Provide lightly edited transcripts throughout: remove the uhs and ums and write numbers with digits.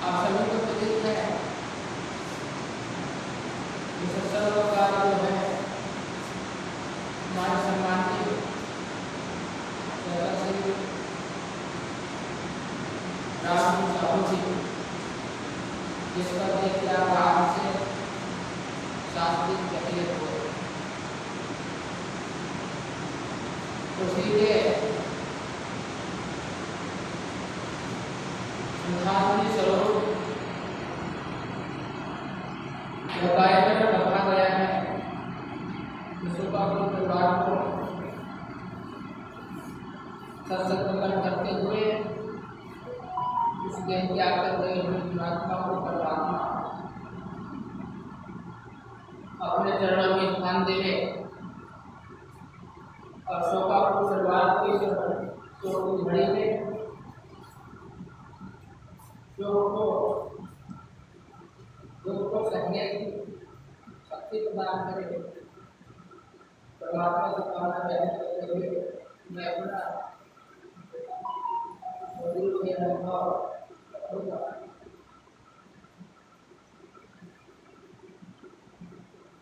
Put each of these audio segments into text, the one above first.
आप सभी को प्रतीत है कि सर्वकार जो है हमारे सम्मान की राम साहू जी, जिसका देख के आप आराम से शास्त्रीय कहते हो उसी के संधानी स्वरूप गायन में रखा गया है। विश्वपाल परिवार को सत्संग करते हुए इस ज्ञान त्याग कर गए जीवात्मा को परमात्मा अपने चरणों में स्थान देवे और शोकाकुल परिवार की शोक की घड़ी में शोक को सहने की शक्ति प्रदान करे। परमात्मा से कामना व्यक्त करते हुए मैं अपना गुरु के अनुभव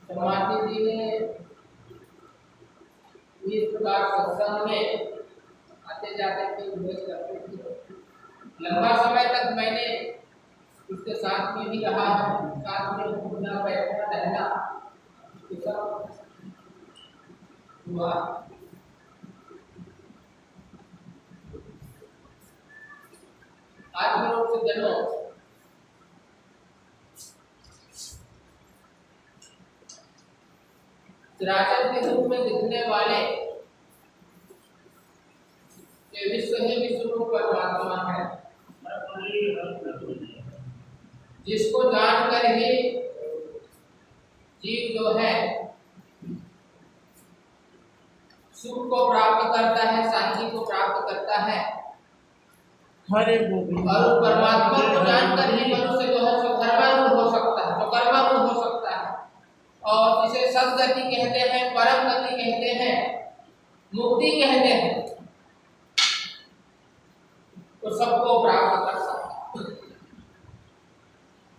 समाधि जी ने इस प्रकार सत्संग में आते जाते थे, उल्लेख करते थे। लंबा समय तक मैंने उसके साथ में भी रहा है, साथ में घूमना बैठना रहना सब हुआ। आज लोग से जन्म चराचर के रूप में दिखने वाले विश्व ही विश्वरूप परमात्मा है, जिसको जानकर ही जीव जो है सुख को प्राप्त करता है, शांति को प्राप्त करता है। हरे गोविंद। और परमात्मा को जानकर ही मनुष्य जो है स्वधर्मारूढ़ हो सकता है, स्वकर्मारूढ़ हो सकता है और जिसे सद्गति कहते हैं, परम गति कहते हैं, मुक्ति कहते हैं, तो सबको प्राप्त कर सकता है।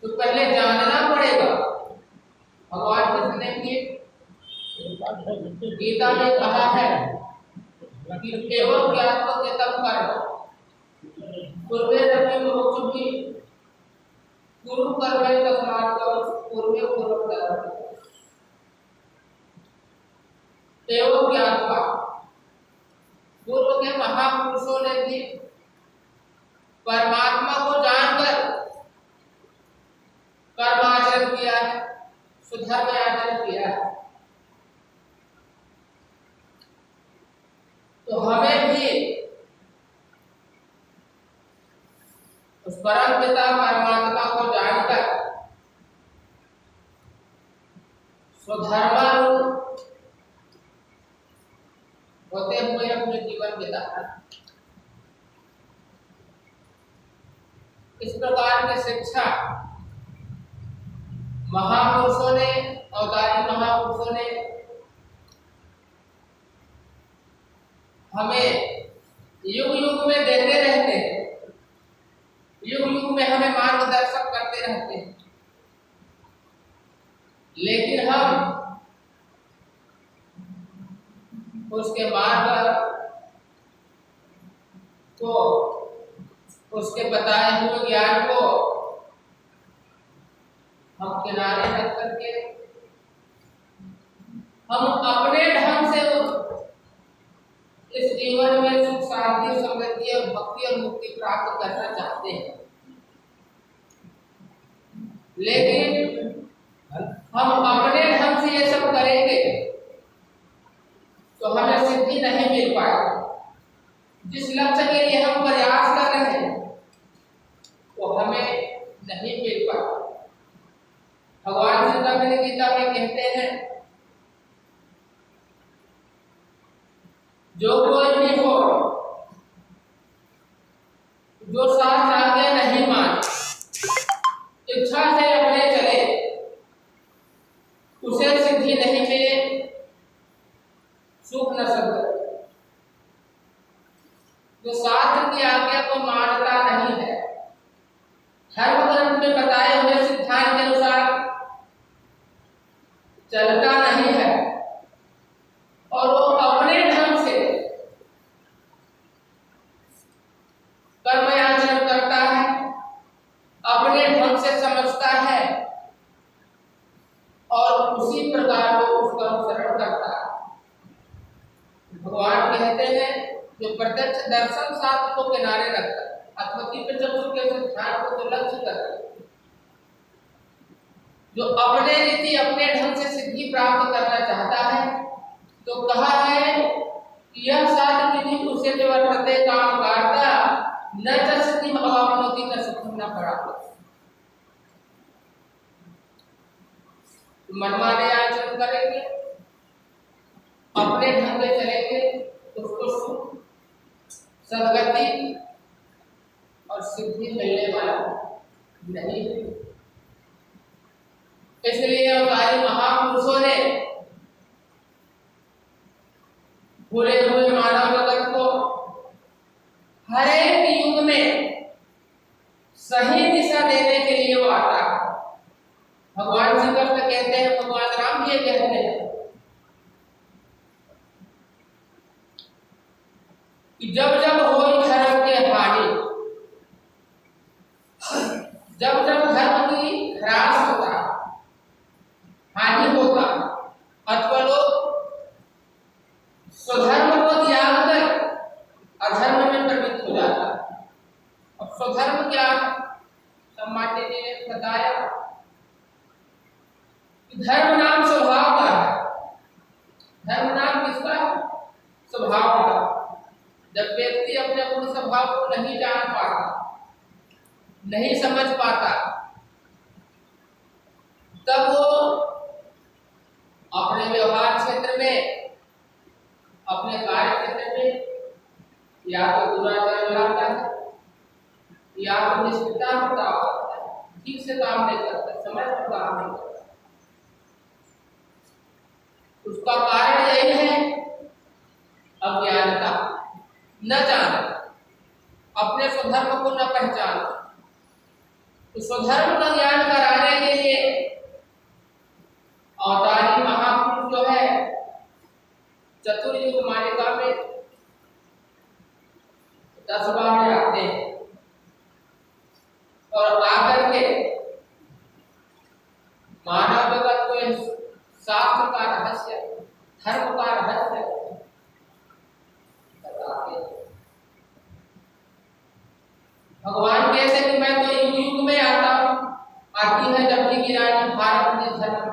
तो पहले जानना पड़ेगा। भगवान कृष्ण ने गीता में कहा है कि केवल ज्ञान को ज्ञातम करो पूर्वे रवि मोक्ष भी गुरु कर्मे तस्मात् पूर्वे पूर्व करो। केवल ज्ञान का पूर्व के महापुरुषों ने भी परमात्मा को जानकर कर्माचरण किया है, सुधर्म आचरण किया है। तो हमें भी उस परम पिता परमात्मा को जानकर स्वधर्मारूढ़ होते हुए अपने जीवन बिताना। इस प्रकार की शिक्षा महापुरुषों ने, अवतारी महापुरुषों ने हमें युग युग में देते रहते हैं, युग युग में हमें मार्गदर्शक करते रहते हैं। लेकिन हम उसके मार्ग को, उसके बताए हुए ज्ञान को हम किनारे रख करके हम अपने ढंग से इस जीवन में सुख शांति समृद्धि और भक्ति और मुक्ति प्राप्त करना चाहते हैं। लेकिन हम अपने ढंग से ये सब करेंगे तो हमें सिद्धि नहीं मिल पाएगी। जिस लक्ष्य के लिए हम प्रयास कर रहे हैं वो हमें नहीं मिल पाएगा। भगवान श्री कृष्ण गीता में कहते हैं जो कोई भी हो जो शास्त्र आज्ञा नहीं माने, इच्छा से अपने चले, उसे सिद्धि नहीं मिले, सुख न सके। जो शास्त्र की आज्ञा को मानता नहीं है, धर्म के ध्यान को तो लक्ष्य कर, जो अपने रीति अपने ढंग से सिद्धि प्राप्त करना चाहता है तो कहा है कि यह साध विधि उसे निवर्तते काम करता न च सिद्धिम अवाप्नोति न सुखम न प्राप्त। मनमाने आचरण करेंगे, अपने ढंग से चलेंगे तो उसको सुख, सदगति और सिद्धि मिलने वाला नहीं है। इसलिए हमारे महापुरुषों ने भूले हुए मानव जगत को हर एक युग में सही दिशा देने के लिए वो आता है। भगवान श्री कृष्ण कहते हैं, भगवान राम ये कहते हैं कि जब जब हो धर्म के हानि, जब जब धर्म की ह्रास होता, हानि होता, अथवा लोग स्वधर्म को त्याग कर अधर्म में प्रवृत्त हो जाता। अब स्वधर्म क्या है? सम्मान्य जी ने बताया कि धर्म नाम स्वभाव का है। धर्म नाम किसका है? स्वभाव का। जब व्यक्ति अपने गुण स्वभाव को नहीं जान पाता, नहीं समझ पाता, तब वो अपने व्यवहार क्षेत्र में, अपने कार्य क्षेत्र में या तो दुराचरण लाता है या तो निष्ठता होता है, ठीक से काम नहीं करता, समय पर काम नहीं करता। उसका कारण यही है अज्ञानता, न जाना, अपने स्वधर्म को न पहचाना। तो स्वधर्म का ज्ञान कराने के लिए अवतारी महापुरुष जो है चतुर्युग मालिका में 10 बार आते हैं और आकर के मानव जगत को शास्त्र का रहस्य, धर्म का रहस्य बताते हैं। भगवान कहते हैं कि मैं तो युग युग में आता हूं, आती है जब भी गिरानी भारत में धर्म,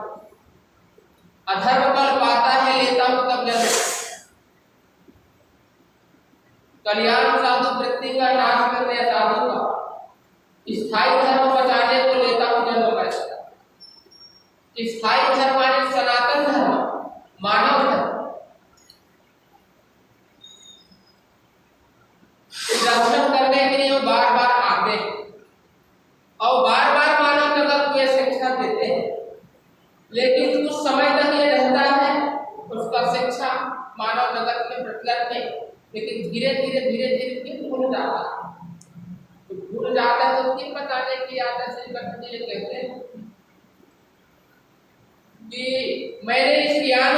अधर्म बल पाता है लेता हूं तब जन्म, कल्याण साधु वृत्ति का नाश करने साधु का, स्थायी धर्म बचाने को लेता हूं जन्म पैसा। स्थायी धर्म माने सनातन धर्म, मानव धर्म, दर्शन करने के लिए बार बार आते हैं और बार बार मानव जगत को शिक्षा देते हैं। लेकिन कुछ समय तक ये रहता है उसका शिक्षा मानव जगत के प्रचलन में, लेकिन धीरे धीरे फिर भूल जाता है। तो भूल जाता है तो फिर बताने की आदत श्री कृष्ण जी कहते हैं कि मैंने इस ज्ञान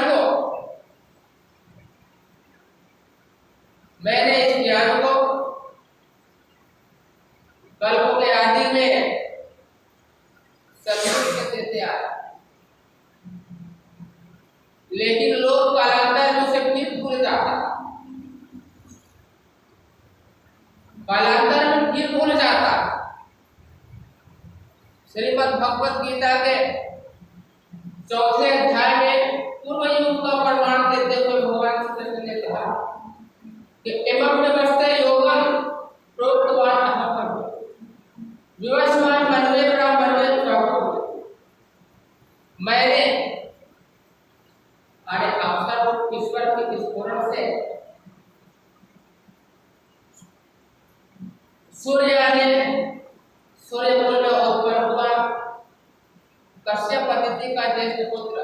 को कल्पों के आदि में सभी देते आया, लेकिन लोग कालांतर में उसे फिर भूल जाता, कालांतर में फिर भूल जाता। श्रीमद् भगवत गीता के 4थे अध्याय में पूर्व युग का प्रमाण देते हुए भगवान श्री कृष्ण ने कहा कि एवं व्यवस्था योगम प्रोक्तवान अहम विवस्मान मनवे प्राम मनवे प्रभु। मैंने अरे अवसर ईश्वर के स्फुरण से सूर्य कुल में उत्पन्न हुआ कश्यप अदिति का ज्येष्ठ पुत्र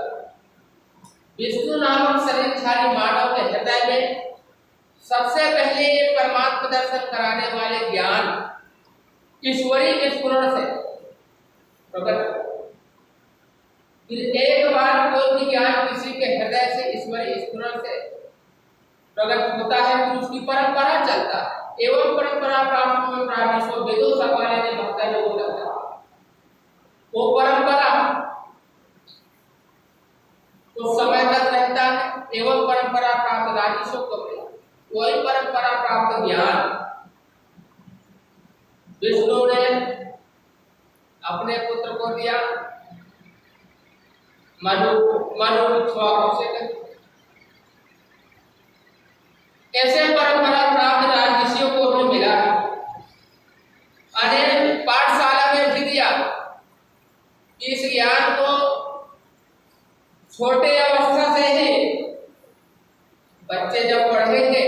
विष्णु नामक शरीरधारी मानव के हृदय में सबसे पहले ये परमात्मा दर्शन कराने वाले ज्ञान ईश्वरी के स्फुरण से प्रकट। फिर एक बार कोई भी ज्ञान किसी के हृदय से ईश्वरी स्फुरण से प्रकट होता है तो उसकी परंपरा चलता है। एवं परंपरा प्राप्त में प्राणिशो वेदो सकाले ने भक्ता योग लगता। वो परंपरा तो समय तक रहता है। एवं परंपरा प्राप्त राजसो को मिला, वही परंपरा प्राप्त ज्ञान विष्णु ने अपने पुत्र को दिया, मनु से ऐसे परंपरा प्राप्त राजऋषियों को भी मिला, अनेक पाठशाला में भी दिया। इस ज्ञान को छोटे अवस्था से ही बच्चे जब पढ़ेंगे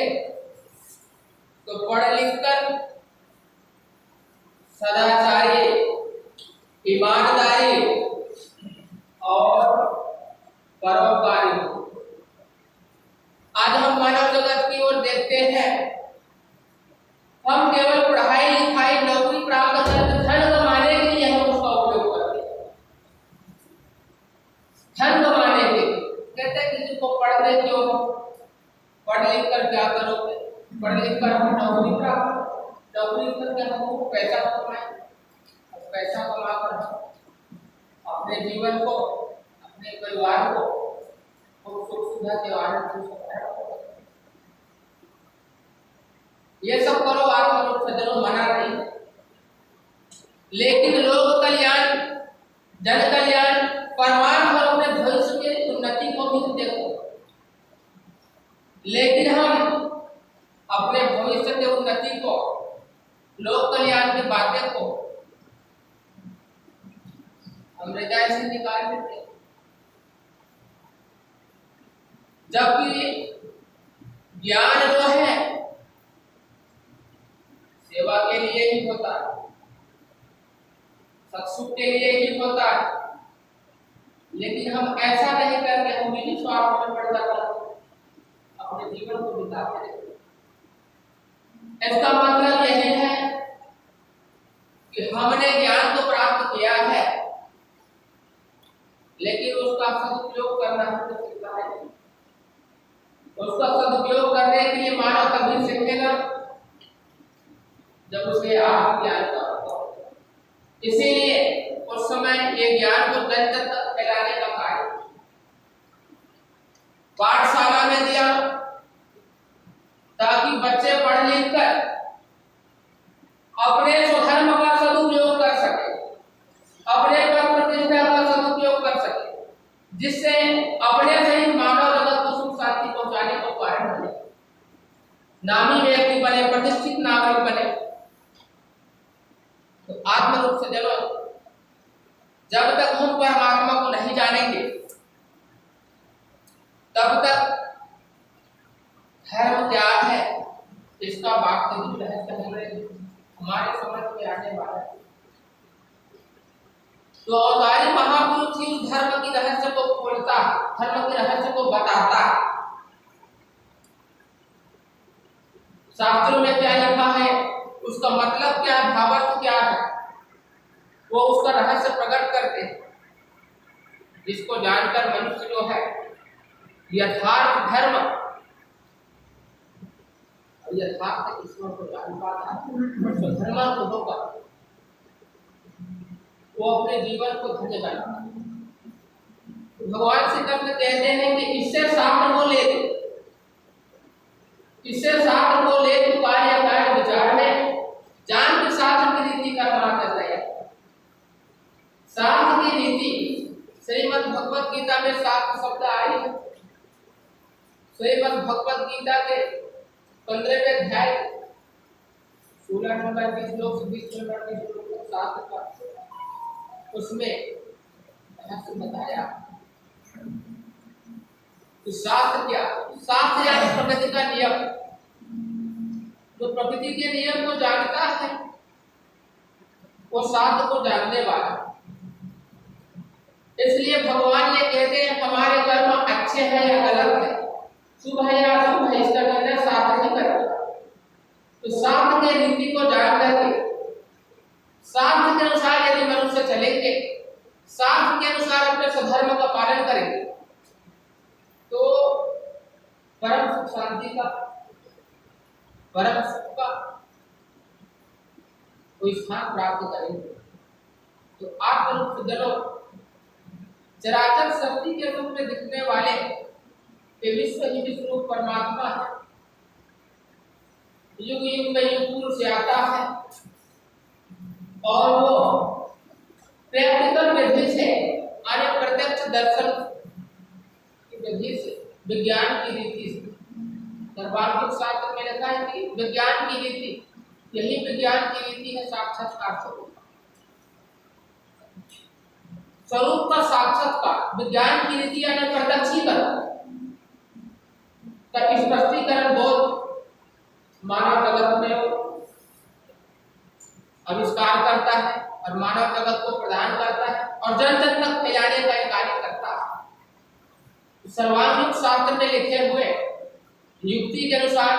तो पढ़ लिख कर सदाचारी, ईमानदारी और परोपकारी। आज हम मानव जगत की ओर देखते हैं, हम केवल पढ़ाई लिखाई नौकरी प्राप्त करके धन कमाने के लिए हम उसका उपयोग करते हैं। धन कमाने के लिए कहते हैं किसी को पढ़ते क्यों, पढ़ लिख कर क्या करोगे, पढ़ लिख कर हम नौकरी प्राप्त, नौकरी करके हम पैसा कमाएं, पैसा कमाकर अपने जीवन को, अपने परिवार को सुख सुविधा के आनंद से ये सब करो, आत्म सज्जनों मना नहीं, लेकिन लोक कल्याण, जन कल्याण, परमार्थ और अपने भविष्य की उन्नति को भी देखो। लेकिन हम अपने भविष्य के उन्नति को, लोक कल्याण की बातें को हम हृदय से निकाल देते हैं, जबकि ज्ञान जो है सेवा के लिए ही होता है, सुख के लिए ही होता है। लेकिन हम ऐसा नहीं करके हम भी स्वार्थ में पड़ जाते, अपने जीवन को बिताते रहते। इसका मतलब यही है कि हमने ज्ञान तो प्राप्त किया है, लेकिन उसका सदुपयोग करना हमने सीखा है। उसका सदुपयोग करने के लिए मानव तभी सीखेगा जब उसे आत्मज्ञान का अनुभव। इसीलिए उस समय ये ज्ञान को जन जन तक फैलाने का कार्य पाठशाला में दिया, ताकि बच्चे पढ़ लिख कर अपने स्वधर्म का सदुपयोग कर सके, अपने पद प्रतिष्ठा का सदुपयोग कर सके, जिससे अपने सहित मानव जगत को सुख शांति पहुंचाने का कारण बने, नामी व्यक्ति बने, प्रतिष्ठित नागरिक बने। तो आत्म रूप से जब तक हम परमात्मा को नहीं जानेंगे, तब तक धर्म क्या है इसका वास्तविक रहस्य हमारे समझ में आने वाला है। तो अवतारी महापुरुष ही धर्म की रहस्य को खोलता, धर्म के रहस्य को बताता। शास्त्रों में क्या लिखा है, उसका मतलब क्या है, भावार्थ क्या है, वो उसका रहस्य प्रकट करते हैं, जिसको जानकर मनुष्य जो है यथार्थ धर्म और यथार्थ ईश्वर को जान पाता है, धर्म को होगा वो अपने जीवन को धन्य बनाता है। भगवान श्री कृष्ण कहते हैं कि इससे शास्त्र को ले दो, इससे शास्त्र को ले तो कार्य कार्य विचार में जान के शास्त्र की रीति का मार्ग चल रहा है। शास्त्र की रीति श्रीमद् भगवत गीता में शास्त्र शब्द आई है। श्रीमद् भगवत गीता के 15वें अध्याय 16 नंबर के श्लोक से 20 नंबर के श्लोक तक शास्त्र का उसमें रहस्य बताया। तो शास्त्र क्या, शास्त्र यानी प्रकृति का नियम। जो प्रकृति के नियम को जानता है वो शास्त्र को जानने वाला। इसलिए भगवान ये कहते हैं हमारे कर्म अच्छे हैं या गलत है, शुभ है या अशुभ है, इसका निर्णय शास्त्र ही करेगा। तो शास्त्र के रीति को जान करके शास्त्र के अनुसार यदि मनुष्य चलेंगे, शास्त्र के अनुसार अपने स्वधर्म का पालन करेंगे, तो परम सुख शांति का, परम सुख का कोई स्थान प्राप्त करेंगे। तो आत्म रूप जनो चराचर शक्ति के रूप में दिखने वाले ये विश्व ही विश्व परमात्मा है, युग युग में युग पुरुष आता है, और वो प्रैक्टिकल विधि से यानी प्रत्यक्ष दर्शन की विधि से, विज्ञान की रीति से, सर्वांगिक शास्त्र में लिखा है कि विज्ञान की रीति, यही विज्ञान की रीति है साक्षात्कार स्वरूप। स्वरूप का साक्षात्कार, विज्ञान की रीति यानी प्रत्यक्षीकरण का स्पष्टीकरण बोध मानव जगत में आविष्कार करता है और मानव जगत को प्रदान करता है और जन जन तक फैलाने का कार्य करता है। सर्वांगिक शास्त्र में लिखे हुए युक्ति के अनुसार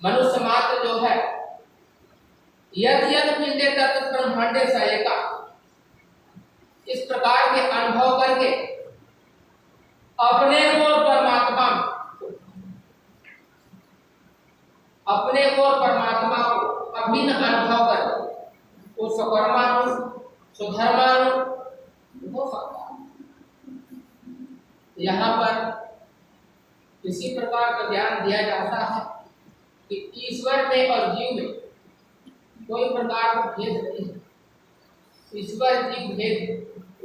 मनुष्य मात्र जो है यद यद पिंडे तत्व ब्रह्मांडे सएका, इस प्रकार के अनुभव करके अपने को और परमात्मा को अभिन्न अनुभव कर वो स्वकर्मानु स्वधर्मानु हो सकता है। यहाँ पर इसी प्रकार का ज्ञान दिया जाता है कि ईश्वर में और जीव में कोई प्रकार का भेद नहीं है। ईश्वर जीव भेद,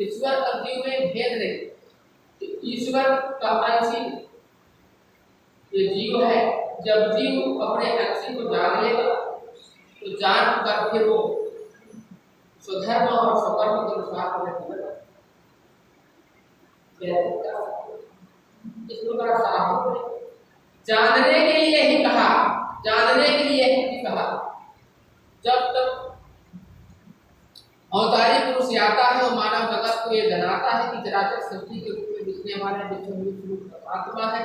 ईश्वर और जीव में भेद नहीं। ईश्वर का अंश ये जीव है। जब जीव अपने अंश को जान लेगा तो जान कर फिर वो स्वधर्म और स्वकर्म के अनुसार इस प्रकार शास्त्र जानने के लिए ही कहा, जानने के लिए ही कहा। जब तक अवतारी पुरुष आता है वो मानव जगत को ये जनाता है कि चराचर सृष्टि के रूप में दिखने वाला विश्व आत्मा है,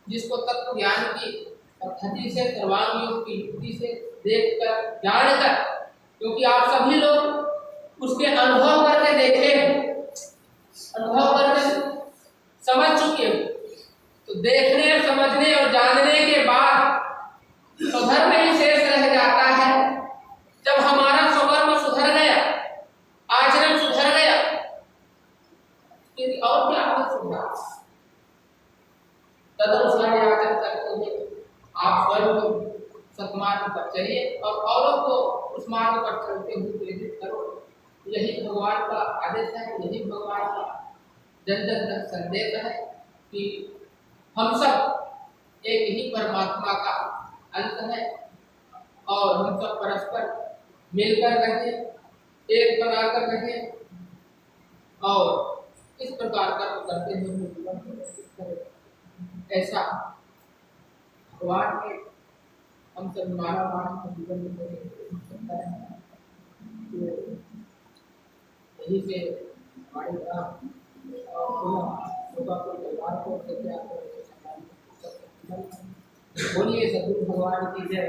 जिसको तत्व ज्ञान की पद्धति से सर्वांग योग की युक्ति से देखकर जानकर, क्योंकि आप सभी लोग उसके अनुभव करके देखे, अनुभव करके समझ चुके हो, तो देखने समझने और जानने के बाद स्वधर्म ही शेष रह जाता है। जब हमारा स्वकर्म सुधर गया, आचरण सुधर गया, तो और क्या सुधरा? तदनुसार आचरण करते हुए आप स्वयं को सत्मार्ग पर चलिए और औरों को उस मार्ग पर चलते हुए प्रेरित करो। यही भगवान का आदेश है, यही भगवान का जन जन तक संदेश है कि हम सब एक ही परमात्मा का अंत है और हम सब परस्पर मिलकर रहें, एक बनाकर रहें और इस प्रकार कर्म करते हुए ऐसा भगवान ने हम सब मानव जीवन में यही से हमारे बोलिए सद्गुरु भगवान की जय,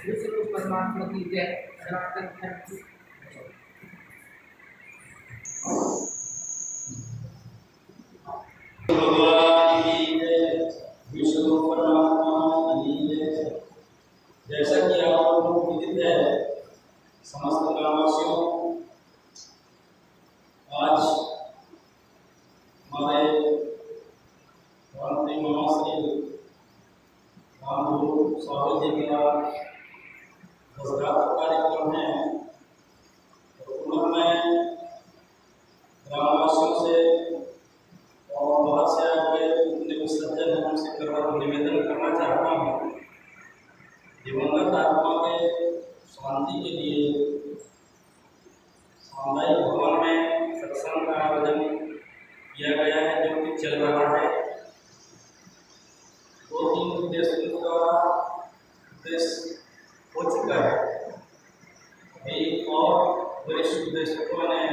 विष्णु परमात्मा की जय, सनातन धर्म की। भगवान की जय, विष्णु परमात्मा की जय। जैसा कि आप लोगों को विदित है, समस्त ग्रामवासियों, आज हमारे रामदेव महाश्री रामगुरु स्वागत जी का दशगात्र कार्यक्रम है। तो मैं ग्रामवासियों से और बाहर से आके जितने भी सज्जन हैं उनसे निवेदन करना चाहता हूँ, दिवंगत आत्मा के शांति के लिए सामुदायिक भवन में सत्संग का आयोजन किया गया है, जो कि चल रहा है। 2-3 उद्देश्य का उद्देश्य हो चुका है, एक और वरिष्ठ उद्देश्य को मैंने